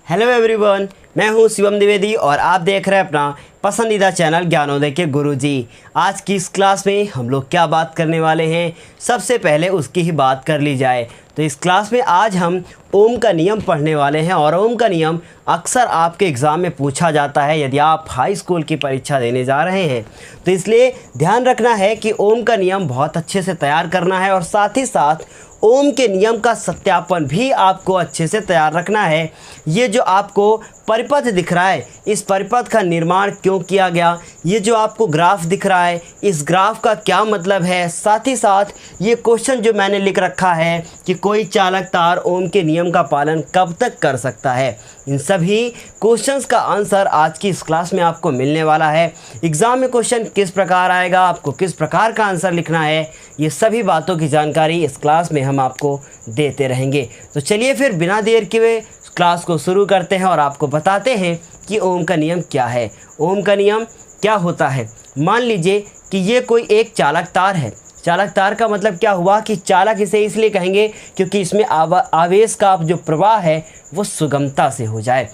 Hello everyone, मैं हूं शिवम द्विवेदी और आप देख रहे हैं अपना पसंदीदा चैनल ज्ञानोदय के गुरुजी। आज की इस क्लास में हम लोग क्या बात करने वाले हैं, सबसे पहले उसकी ही बात कर ली जाए तो इस क्लास में आज हम ओम का नियम पढ़ने वाले हैं। और ओम का नियम अक्सर आपके एग्ज़ाम में पूछा जाता है यदि आप हाई स्कूल की परीक्षा देने जा रहे हैं, तो इसलिए ध्यान रखना है कि ओम का नियम बहुत अच्छे से तैयार करना है और साथ ही साथ ओम के नियम का सत्यापन भी आपको अच्छे से तैयार रखना है। ये जो आपको परिपथ दिख रहा है, इस परिपथ का निर्माण क्यों किया गया, ये जो आपको ग्राफ दिख रहा है, इस ग्राफ का क्या मतलब है, साथ ही साथ ये क्वेश्चन जो मैंने लिख रखा है कि कोई चालक तार ओम के नियम का पालन कब तक कर सकता है, इन सभी क्वेश्चंस का आंसर आज की इस क्लास में आपको मिलने वाला है। एग्ज़ाम में क्वेश्चन किस प्रकार आएगा, आपको किस प्रकार का आंसर लिखना है, ये सभी बातों की जानकारी इस क्लास में हम आपको देते रहेंगे। तो चलिए फिर बिना देर के क्लास को शुरू करते हैं और आपको बताते हैं कि ओम का नियम क्या है। ओम का नियम क्या होता है, मान लीजिए कि ये कोई एक चालक तार है। चालक तार का मतलब क्या हुआ कि चालक इसे इसलिए कहेंगे क्योंकि इसमें आवेश का जो प्रवाह है वो सुगमता से हो जाए।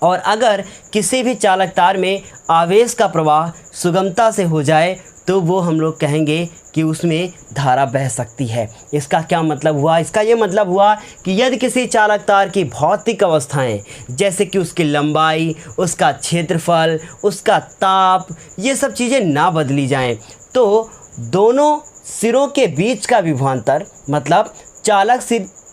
और अगर किसी भी चालक तार में आवेश का प्रवाह सुगमता से हो जाए तो वो हम लोग कहेंगे कि उसमें धारा बह सकती है। इसका क्या मतलब हुआ, इसका ये मतलब हुआ कि यदि किसी चालक तार की भौतिक अवस्थाएं जैसे कि उसकी लंबाई, उसका क्षेत्रफल, उसका ताप, ये सब चीज़ें ना बदली जाएं तो दोनों सिरों के बीच का विभवांतर, मतलब चालक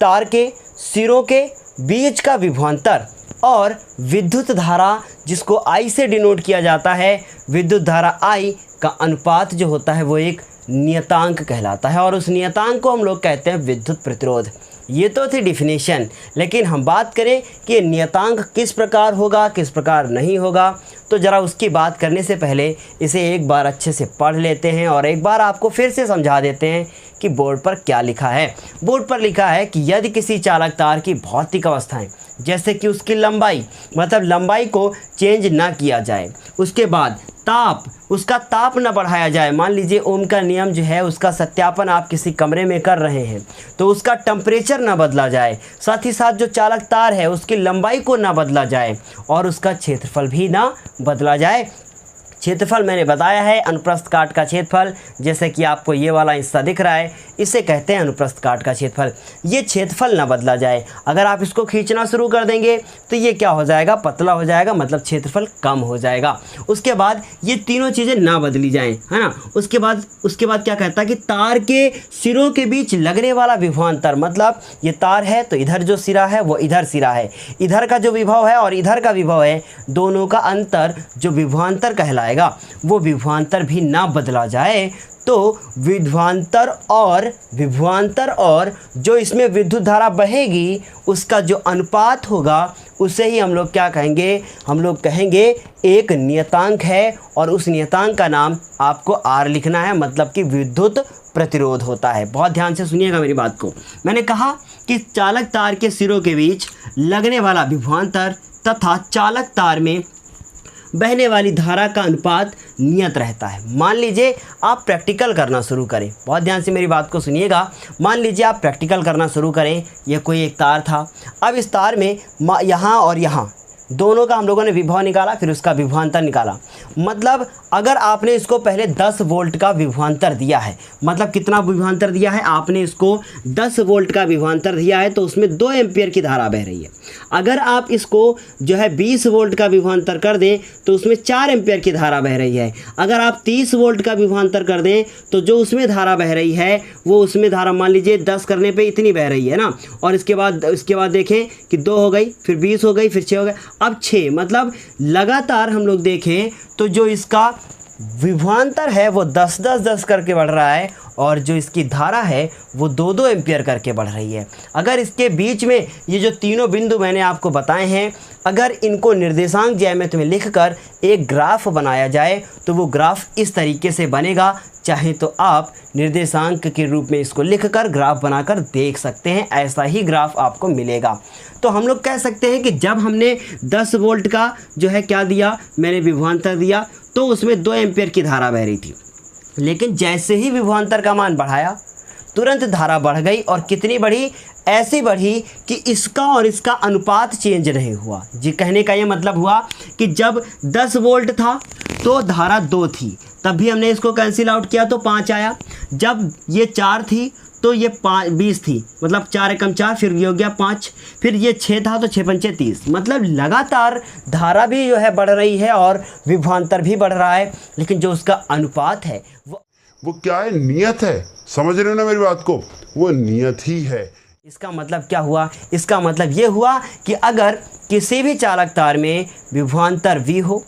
तार के सिरों के बीच का विभवांतर और विद्युत धारा जिसको I से डिनोट किया जाता है, विद्युत धारा I का अनुपात जो होता है वो एक नियतांक कहलाता है और उस नियतांक को हम लोग कहते हैं विद्युत प्रतिरोध। ये तो थी डिफिनेशन, लेकिन हम बात करें कि नियतांक किस प्रकार होगा, किस प्रकार नहीं होगा, तो ज़रा उसकी बात करने से पहले इसे एक बार अच्छे से पढ़ लेते हैं और एक बार आपको फिर से समझा देते हैं कि बोर्ड पर क्या लिखा है। बोर्ड पर लिखा है कि यदि किसी चालक तार की भौतिक अवस्थाएं जैसे कि उसकी लंबाई, मतलब लंबाई को चेंज ना किया जाए, उसके बाद ताप, उसका ताप न बढ़ाया जाए। मान लीजिए ओम का नियम जो है उसका सत्यापन आप किसी कमरे में कर रहे हैं तो उसका टेम्परेचर ना बदला जाए, साथ ही साथ जो चालक तार है उसकी लंबाई को ना बदला जाए और उसका क्षेत्रफल भी ना बदला जाए। क्षेत्रफल मैंने बताया है, अनुप्रस्थ काट का क्षेत्रफल, जैसे कि आपको ये वाला हिस्सा दिख रहा है इसे कहते हैं अनुप्रस्थ काट का क्षेत्रफल। ये क्षेत्रफल ना बदला जाए। अगर आप इसको खींचना शुरू कर देंगे तो ये क्या हो जाएगा, पतला हो जाएगा, मतलब क्षेत्रफल कम हो जाएगा। उसके बाद ये तीनों चीज़ें ना बदली जाएं, है ना। उसके बाद क्या कहता है कि तार के सिरों के बीच लगने वाला विभवांतर, मतलब ये तार है तो इधर जो सिरा है वो इधर सिरा है, इधर का जो विभव है और इधर का विभव है, दोनों का अंतर जो विभवांतर कहलाएगा वो विभवांतर भी ना बदला जाए। तो विभवांतर और जो इसमें विद्युत धारा बहेगी उसका जो अनुपात होगा उसे ही हम लोग क्या कहेंगे, हम लोग कहेंगे एक नियतांक है और उस नियतांक का नाम आपको R लिखना है, मतलब कि विद्युत प्रतिरोध होता है। बहुत ध्यान से सुनिएगा मेरी बात को। मैंने कहा कि चालक तार के सिरों के बीच लगने वाला विभवांतर तथा चालक तार में बहने वाली धारा का अनुपात नियत रहता है। मान लीजिए आप प्रैक्टिकल करना शुरू करें, बहुत ध्यान से मेरी बात को सुनिएगा। मान लीजिए आप प्रैक्टिकल करना शुरू करें, यह कोई एक तार था। अब इस तार में यहाँ और यहाँ दोनों का हम लोगों ने विभव निकाला, फिर उसका विभवांतर निकाला। मतलब अगर आपने इसको पहले 10 वोल्ट का विभवांतर दिया है, मतलब कितना विभवांतर दिया है, आपने इसको 10 वोल्ट का विभवांतर दिया है तो उसमें 2 एम्पियर की धारा बह रही है। अगर आप इसको जो है 20 वोल्ट का विभवांतर कर दें तो उसमें 4 एम्पियर की धारा बह रही है। अगर आप 30 वोल्ट का विभवांतर कर दें तो जो उसमें धारा बह रही है वो उसमें धारा मान लीजिए 10 करने पे इतनी बह रही है ना, और इसके बाद देखें कि 2 हो गई, फिर 20 हो गई, फिर 6 हो गए, अब 6। मतलब लगातार हम लोग देखें तो जो इसका विभवांतर है वो 10 करके बढ़ रहा है और जो इसकी धारा है वो 2 एम्पियर करके बढ़ रही है। अगर इसके बीच में ये जो तीनों बिंदु मैंने आपको बताए हैं, अगर इनको निर्देशांक ज्यामिति में लिखकर एक ग्राफ बनाया जाए तो वो ग्राफ इस तरीके से बनेगा। चाहे तो आप निर्देशांक के रूप में इसको लिखकर ग्राफ बनाकर देख सकते हैं, ऐसा ही ग्राफ आपको मिलेगा। तो हम लोग कह सकते हैं कि जब हमने 10 वोल्ट का जो है क्या दिया, मैंने विभवांतर दिया तो उसमें 2 एम्पियर की धारा बह रही थी। लेकिन जैसे ही विभवांतर का मान बढ़ाया तुरंत धारा बढ़ गई और कितनी बढ़ी, ऐसी बढ़ी कि इसका और इसका अनुपात चेंज नहीं हुआ। जी कहने का ये मतलब हुआ कि जब 10 वोल्ट था तो धारा 2 थी, तब भी हमने इसको कैंसिल आउट किया तो 5 आया। जब ये 4 थी तो ये 20 थी, मतलब 4 एकम 4, फिर ये हो गया 5, फिर ये 6 था तो 6 पंचे 30। मतलब लगातार धारा भी जो है बढ़ रही है और विभवांतर भी बढ़ रहा है, लेकिन जो उसका अनुपात है वो क्या है, नियत है। समझ रहे हो ना मेरी बात को, वो नियत ही है। इसका मतलब क्या हुआ, इसका मतलब ये हुआ कि अगर किसी भी चालक तार में विभवांतर V हो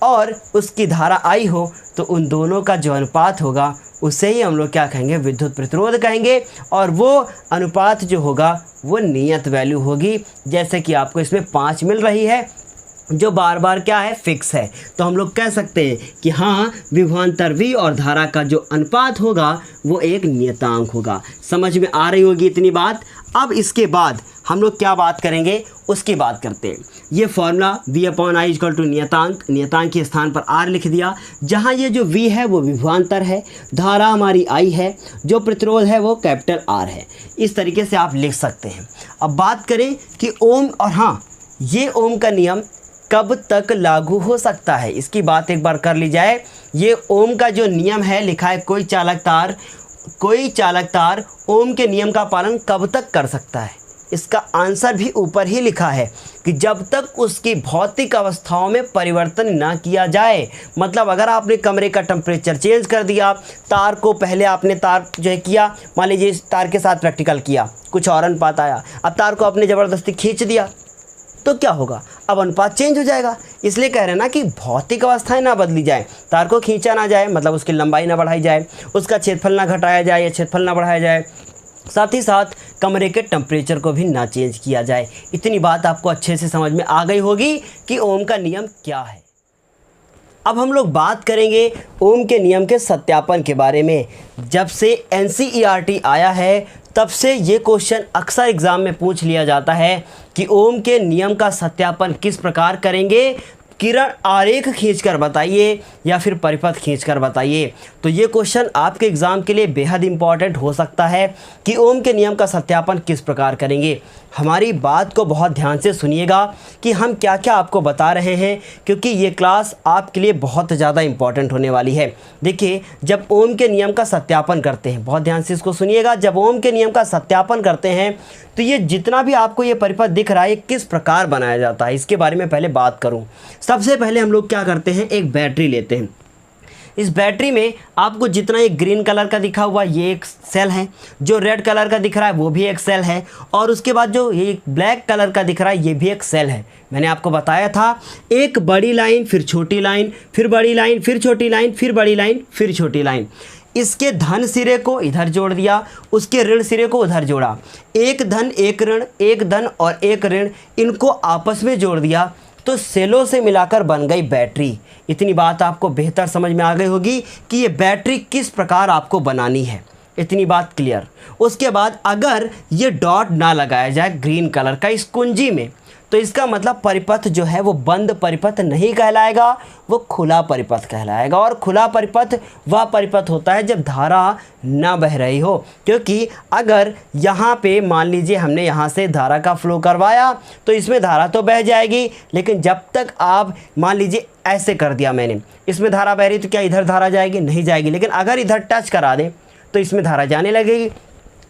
और उसकी धारा I हो तो उन दोनों का जो अनुपात होगा उसे ही हम लोग क्या कहेंगे, विद्युत प्रतिरोध कहेंगे। और वो अनुपात जो होगा वो नियत वैल्यू होगी, जैसे कि आपको इसमें 5 मिल रही है जो बार बार क्या है, फिक्स है। तो हम लोग कह सकते हैं कि हाँ, विभवांतर V और धारा का जो अनुपात होगा वो एक नियतांक होगा। समझ में आ रही होगी इतनी बात। अब इसके बाद हम लोग क्या बात करेंगे, उसकी बात करते हैं। ये फॉर्मूला V/I = नियतांक, नियतांक के स्थान पर R लिख दिया। जहाँ ये जो V है वो विभवांतर है, धारा हमारी I है, जो प्रतिरोध है वो कैपिटल R है। इस तरीके से आप लिख सकते हैं। अब बात करें कि ओम, और हाँ, ये ओम का नियम कब तक लागू हो सकता है, इसकी बात एक बार कर ली जाए। ये ओम का जो नियम है लिखा है, कोई चालक तार ओम के नियम का पालन कब तक कर सकता है। इसका आंसर भी ऊपर ही लिखा है कि जब तक उसकी भौतिक अवस्थाओं में परिवर्तन ना किया जाए। मतलब अगर आपने कमरे का टेम्परेचर चेंज कर दिया, तार को पहले आपने तार जो है किया, मान लीजिए इस तार के साथ प्रैक्टिकल किया, कुछ और अनुपात आया, अब तार को आपने ज़बरदस्ती खींच दिया तो क्या होगा, अब अनुपात चेंज हो जाएगा। इसलिए कह रहे हैं ना कि भौतिक अवस्थाएं ना बदली जाए, तार को खींचा ना जाए, मतलब उसकी लंबाई ना बढ़ाई जाए, उसका क्षेत्रफल ना घटाया जाए या क्षेत्रफल ना बढ़ाया जाए, साथ ही साथ कमरे के टेम्परेचर को भी ना चेंज किया जाए। इतनी बात आपको अच्छे से समझ में आ गई होगी कि ओम का नियम क्या है। अब हम लोग बात करेंगे ओम के नियम के सत्यापन के बारे में। जब से NCERT आया है तब से ये क्वेश्चन अक्सर एग्ज़ाम में पूछ लिया जाता है कि ओम के नियम का सत्यापन किस प्रकार करेंगे, किरण आरेख खींचकर बताइए या फिर परिपथ खींचकर बताइए। तो ये क्वेश्चन आपके एग्ज़ाम के लिए बेहद इंपॉर्टेंट हो सकता है कि ओम के नियम का सत्यापन किस प्रकार करेंगे। हमारी बात को बहुत ध्यान से सुनिएगा कि हम क्या क्या आपको बता रहे हैं, क्योंकि ये क्लास आपके लिए बहुत ज़्यादा इंपॉर्टेंट होने वाली है। देखिए, जब ओम के नियम का सत्यापन करते हैं, बहुत ध्यान से इसको सुनिएगा, जब ओम के नियम का सत्यापन करते हैं तो ये जितना भी आपको ये परिपथ दिख रहा है ये किस प्रकार बनाया जाता है, इसके बारे में पहले बात करूँ। सबसे पहले हम लोग क्या करते हैं, एक बैटरी लेते हैं। इस बैटरी में आपको जितना एक ग्रीन कलर का दिखा हुआ ये एक सेल है, जो रेड कलर का दिख रहा है वो भी एक सेल है, और उसके बाद जो ये ब्लैक कलर का दिख रहा है ये भी एक सेल है। मैंने आपको बताया था, एक बड़ी लाइन, फिर छोटी लाइन, फिर बड़ी लाइन, फिर छोटी लाइन, फिर बड़ी लाइन, फिर छोटी लाइन। इसके धन सिरे को इधर जोड़ दिया, उसके ऋण सिरे को उधर जोड़ा, एक धन एक ऋण, एक धन और एक ऋण, इनको आपस में जोड़ दिया तो सेलों से मिलाकर बन गई बैटरी। इतनी बात आपको बेहतर समझ में आ गई होगी कि ये बैटरी किस प्रकार आपको बनानी है। इतनी बात क्लियर। उसके बाद अगर ये डॉट ना लगाया जाए ग्रीन कलर का इस कुंजी में, तो इसका मतलब परिपथ जो है वो बंद परिपथ नहीं कहलाएगा, वो खुला परिपथ कहलाएगा। और खुला परिपथ वह परिपथ होता है जब धारा ना बह रही हो, क्योंकि अगर यहाँ पे मान लीजिए हमने यहाँ से धारा का फ्लो करवाया तो इसमें धारा तो बह जाएगी, लेकिन जब तक आप मान लीजिए ऐसे कर दिया मैंने, इसमें धारा बह रही तो क्या इधर धारा जाएगी, नहीं जाएगी। लेकिन अगर इधर टच करा दें तो इसमें धारा जाने लगेगी।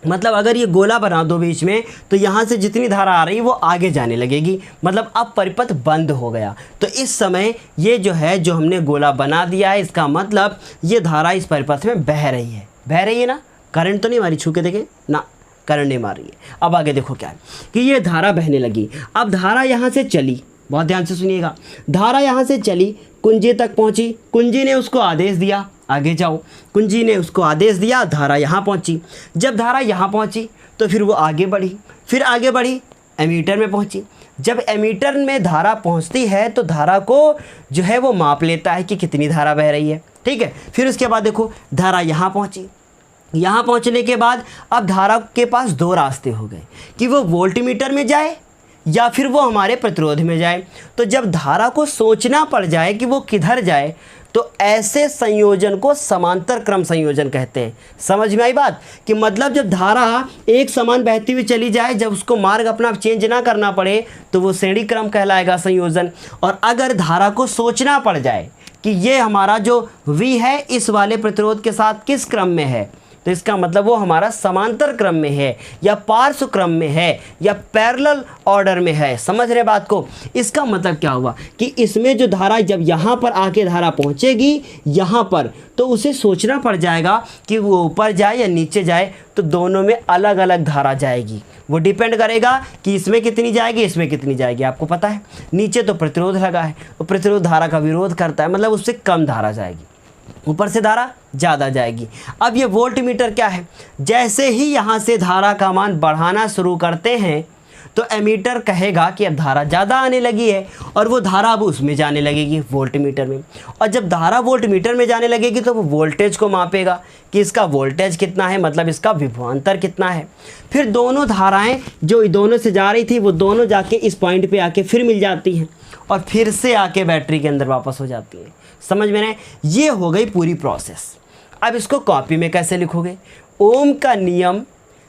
मतलब अगर ये गोला बना दो बीच में तो यहाँ से जितनी धारा आ रही है वो आगे जाने लगेगी, मतलब अब परिपथ बंद हो गया। तो इस समय ये जो है, जो हमने गोला बना दिया है, इसका मतलब ये धारा इस परिपथ में बह रही है। बह रही है ना, करंट तो नहीं मारी, छू के देखें ना, करंट नहीं मार रही है। अब आगे देखो क्या है कि ये धारा बहने लगी। अब धारा यहाँ से चली, बहुत ध्यान से सुनिएगा, धारा यहाँ से चली, कुंजी तक पहुँची, कुंजी ने उसको आदेश दिया आगे जाओ, कुंजी ने उसको आदेश दिया, धारा यहाँ पहुँची। जब धारा यहाँ पहुँची तो फिर वो आगे बढ़ी, फिर आगे बढ़ी, एमीटर में पहुँची। जब एमीटर में धारा पहुँचती है तो धारा को जो है वो माप लेता है कि कितनी धारा बह रही है, ठीक है। फिर उसके बाद देखो धारा यहाँ पहुँची, यहाँ पहुँचने के बाद अब धारा के पास दो रास्ते हो गए कि वो वोल्टमीटर में जाए या फिर वो हमारे प्रतिरोध में जाए। तो जब धारा को सोचना पड़ जाए कि वो किधर जाए, तो ऐसे संयोजन को समांतर क्रम संयोजन कहते हैं। समझ में आई बात? कि मतलब जब धारा एक समान बहती हुई चली जाए, जब उसको मार्ग अपना चेंज ना करना पड़े, तो वो श्रेणी क्रम कहलाएगा संयोजन। और अगर धारा को सोचना पड़ जाए कि ये हमारा जो V है इस वाले प्रतिरोध के साथ किस क्रम में है, तो इसका मतलब वो हमारा समांतर क्रम में है, या पार्श्व क्रम में है, या पैरेलल ऑर्डर में है। समझ रहे बात को? इसका मतलब क्या हुआ कि इसमें जो धारा जब यहाँ पर आके धारा पहुँचेगी यहाँ पर, तो उसे सोचना पड़ जाएगा कि वो ऊपर जाए या नीचे जाए। तो दोनों में अलग अलग धारा जाएगी। वो डिपेंड करेगा कि इसमें कितनी जाएगी, इसमें कितनी जाएगी। आपको पता है नीचे तो प्रतिरोध लगा है, तो प्रतिरोध धारा का विरोध करता है, मतलब उससे कम धारा जाएगी, ऊपर से धारा ज़्यादा जाएगी। अब ये वोल्ट मीटर क्या है, जैसे ही यहाँ से धारा का मान बढ़ाना शुरू करते हैं तो एमीटर कहेगा कि अब धारा ज़्यादा आने लगी है, और वो धारा अब उसमें जाने लगेगी वोल्ट मीटर में। और जब धारा वोल्ट मीटर में जाने लगेगी तो वो वोल्टेज को मापेगा कि इसका वोल्टेज कितना है, मतलब इसका विभवांतर कितना है। फिर दोनों धाराएं जो दोनों से जा रही थी वो दोनों जाके इस पॉइंट पे आके फिर मिल जाती हैं, और फिर से आके बैटरी के अंदर वापस हो जाती है। समझ में नहीं? ये हो गई पूरी प्रोसेस। अब इसको कॉपी में कैसे लिखोगे? ओम का नियम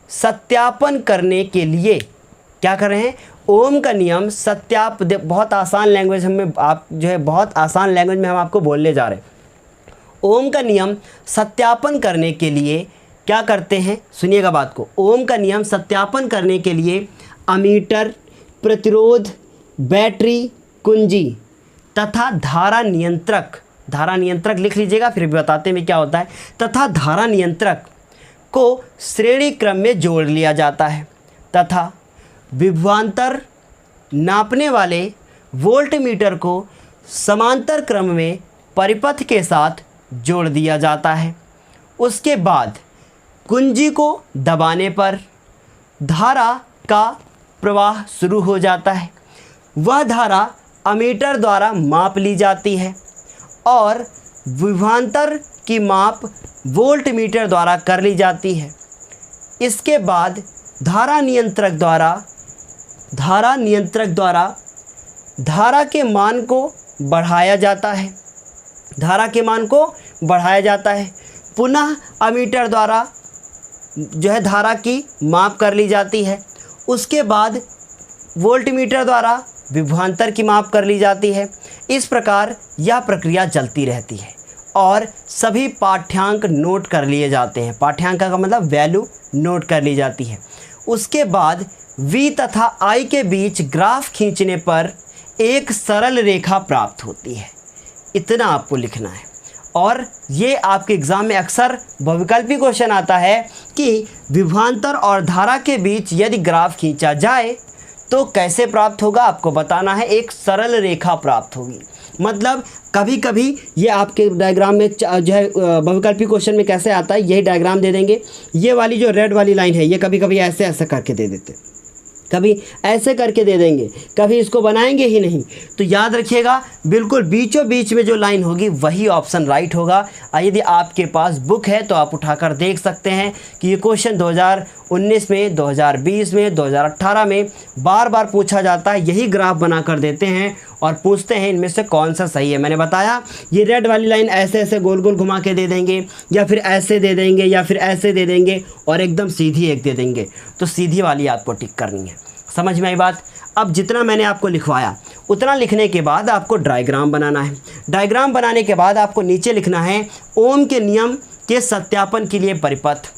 सत्यापन करने के लिए क्या कर रहे हैं? ओम का नियम बहुत आसान लैंग्वेज में आप जो है बहुत आसान लैंग्वेज में हम आपको बोलने जा रहे हैं। ओम का नियम सत्यापन करने के लिए क्या करते हैं? सुनिएगा बात को। ओम का नियम सत्यापन करने के लिए अमीटर, प्रतिरोध, बैटरी, कुंजी तथा धारा नियंत्रक लिख लीजिएगा, फिर भी बताते हैं क्या होता है। तथा धारा नियंत्रक को श्रेणी क्रम में जोड़ लिया जाता है, तथा विभवांतर नापने वाले वोल्ट मीटर को समांतर क्रम में परिपथ के साथ जोड़ दिया जाता है। उसके बाद कुंजी को दबाने पर धारा का प्रवाह शुरू हो जाता है। वह धारा अमीटर द्वारा माप ली जाती है और विभवांतर की माप वोल्ट मीटर द्वारा कर ली जाती है। इसके बाद धारा नियंत्रक द्वारा धारा के मान को बढ़ाया जाता है। पुनः अमीटर द्वारा जो है धारा की माप कर ली जाती है। उसके बाद वोल्ट मीटर द्वारा विभवांतर की माप कर ली जाती है। इस प्रकार यह प्रक्रिया चलती रहती है और सभी पाठ्यांक नोट कर लिए जाते हैं। पाठ्यांक का मतलब वैल्यू नोट कर ली जाती है। उसके बाद V तथा I के बीच ग्राफ खींचने पर एक सरल रेखा प्राप्त होती है। इतना आपको लिखना है। और ये आपके एग्ज़ाम में अक्सर बहुविकल्पी क्वेश्चन आता है कि विभवांतर और धारा के बीच यदि ग्राफ खींचा जाए तो कैसे प्राप्त होगा, आपको बताना है। एक सरल रेखा प्राप्त होगी। मतलब कभी कभी ये आपके डायग्राम में जो है बहुविकल्पी क्वेश्चन में कैसे आता है, यही डायग्राम दे देंगे। ये वाली जो रेड वाली लाइन है ये कभी कभी ऐसे ऐसे करके दे देते, कभी ऐसे करके दे देंगे, कभी इसको बनाएंगे ही नहीं। तो याद रखिएगा बिल्कुल बीचों बीच में जो लाइन होगी वही ऑप्शन राइट होगा। यदि आपके पास बुक है तो आप उठाकर देख सकते हैं कि ये क्वेश्चन 2019 में, 2020 में, 2018 में बार बार पूछा जाता है। यही ग्राफ बना कर देते हैं और पूछते हैं इनमें से कौन सा सही है। मैंने बताया ये रेड वाली लाइन ऐसे ऐसे गोल गोल घुमा के दे देंगे, या फिर ऐसे दे देंगे, या फिर ऐसे दे देंगे, और एकदम सीधी एक दे देंगे। तो सीधी वाली आपको टिक करनी है। समझ में आई बात? अब जितना मैंने आपको लिखवाया उतना लिखने के बाद आपको डायग्राम बनाना है। डायग्राम बनाने के बाद आपको नीचे लिखना है ओम के नियम के सत्यापन के लिए परिपथ।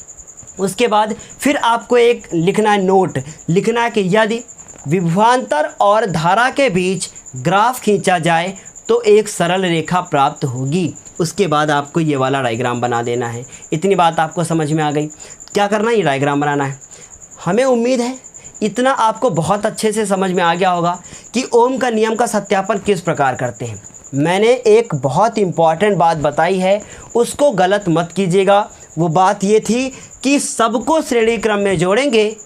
उसके बाद फिर आपको एक लिखना है नोट, लिखना है कि यदि विभवांतर और धारा के बीच ग्राफ खींचा जाए तो एक सरल रेखा प्राप्त होगी। उसके बाद आपको ये वाला डायग्राम बना देना है। इतनी बात आपको समझ में आ गई। क्या करना है? ये डायग्राम बनाना है। हमें उम्मीद है इतना आपको बहुत अच्छे से समझ में आ गया होगा कि ओम का नियम का सत्यापन किस प्रकार करते हैं। मैंने एक बहुत इम्पॉर्टेंट बात बताई है, उसको गलत मत कीजिएगा। वो बात ये थी कि सबको श्रेणी क्रम में जोड़ेंगे,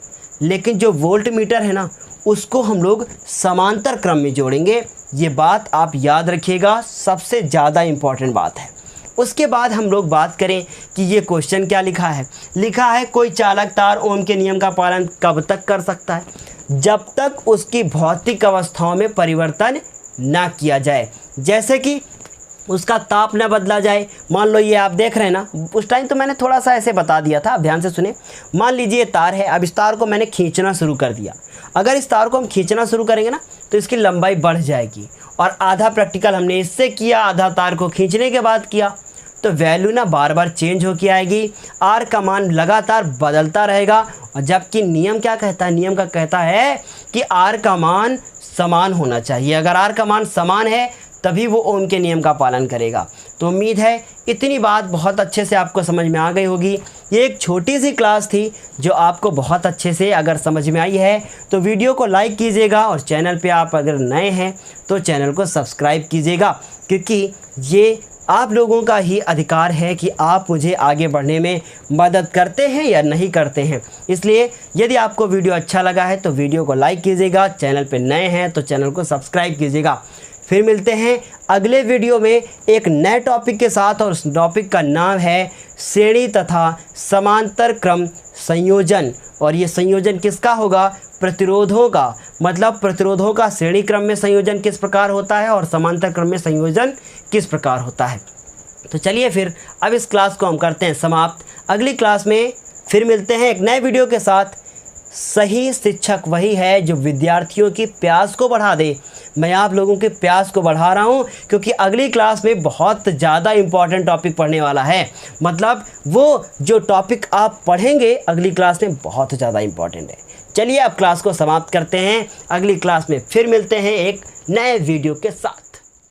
लेकिन जो वोल्ट मीटर है ना उसको हम लोग समांतर क्रम में जोड़ेंगे। ये बात आप याद रखिएगा, सबसे ज़्यादा इम्पॉर्टेंट बात है। उसके बाद हम लोग बात करें कि ये क्वेश्चन क्या लिखा है। लिखा है कोई चालक तार ओम के नियम का पालन कब तक कर सकता है? जब तक उसकी भौतिक अवस्थाओं में परिवर्तन ना किया जाए, जैसे कि उसका ताप न बदला जाए। मान लो ये आप देख रहे हैं ना, उस टाइम तो मैंने थोड़ा सा ऐसे बता दिया था, आप ध्यान से सुने। मान लीजिए ये तार है, अब इस तार को मैंने खींचना शुरू कर दिया। अगर इस तार को हम खींचना शुरू करेंगे ना तो इसकी लंबाई बढ़ जाएगी, और आधा प्रैक्टिकल हमने इससे किया, आधा तार को खींचने के बाद किया, तो वैल्यू ना बार बार चेंज होके आएगी। आर का मान लगातार बदलता रहेगा, और जबकि नियम क्या कहता है? नियम का कहता है कि आर का मान समान होना चाहिए। अगर आर का मान समान है तभी वो ओम के नियम का पालन करेगा। तो उम्मीद है इतनी बात बहुत अच्छे से आपको समझ में आ गई होगी। ये एक छोटी सी क्लास थी जो आपको बहुत अच्छे से अगर समझ में आई है तो वीडियो को लाइक कीजिएगा, और चैनल पे आप अगर नए हैं तो चैनल को सब्सक्राइब कीजिएगा, क्योंकि ये आप लोगों का ही अधिकार है कि आप मुझे आगे बढ़ने में मदद करते हैं या नहीं करते हैं। इसलिए यदि आपको वीडियो अच्छा लगा है तो वीडियो को लाइक कीजिएगा, चैनल पे नए हैं तो चैनल को सब्सक्राइब कीजिएगा। फिर मिलते हैं अगले वीडियो में एक नए टॉपिक के साथ, और उस टॉपिक का नाम है श्रेणी तथा समांतर क्रम संयोजन। और ये संयोजन किसका होगा? प्रतिरोधों का। मतलब प्रतिरोधों का श्रेणी क्रम में संयोजन किस प्रकार होता है और समांतर क्रम में संयोजन किस प्रकार होता है। तो चलिए फिर अब इस क्लास को हम करते हैं समाप्त। अगली क्लास में फिर मिलते हैं एक नए वीडियो के साथ। सही शिक्षक वही है जो विद्यार्थियों की प्यास को बढ़ा दे। मैं आप लोगों के प्यास को बढ़ा रहा हूं, क्योंकि अगली क्लास में बहुत ज़्यादा इम्पॉर्टेंट टॉपिक पढ़ने वाला है। मतलब वो जो टॉपिक आप पढ़ेंगे अगली क्लास में बहुत ज़्यादा इम्पॉर्टेंट है। चलिए अब क्लास को समाप्त करते हैं। अगली क्लास में फिर मिलते हैं एक नए वीडियो के साथ।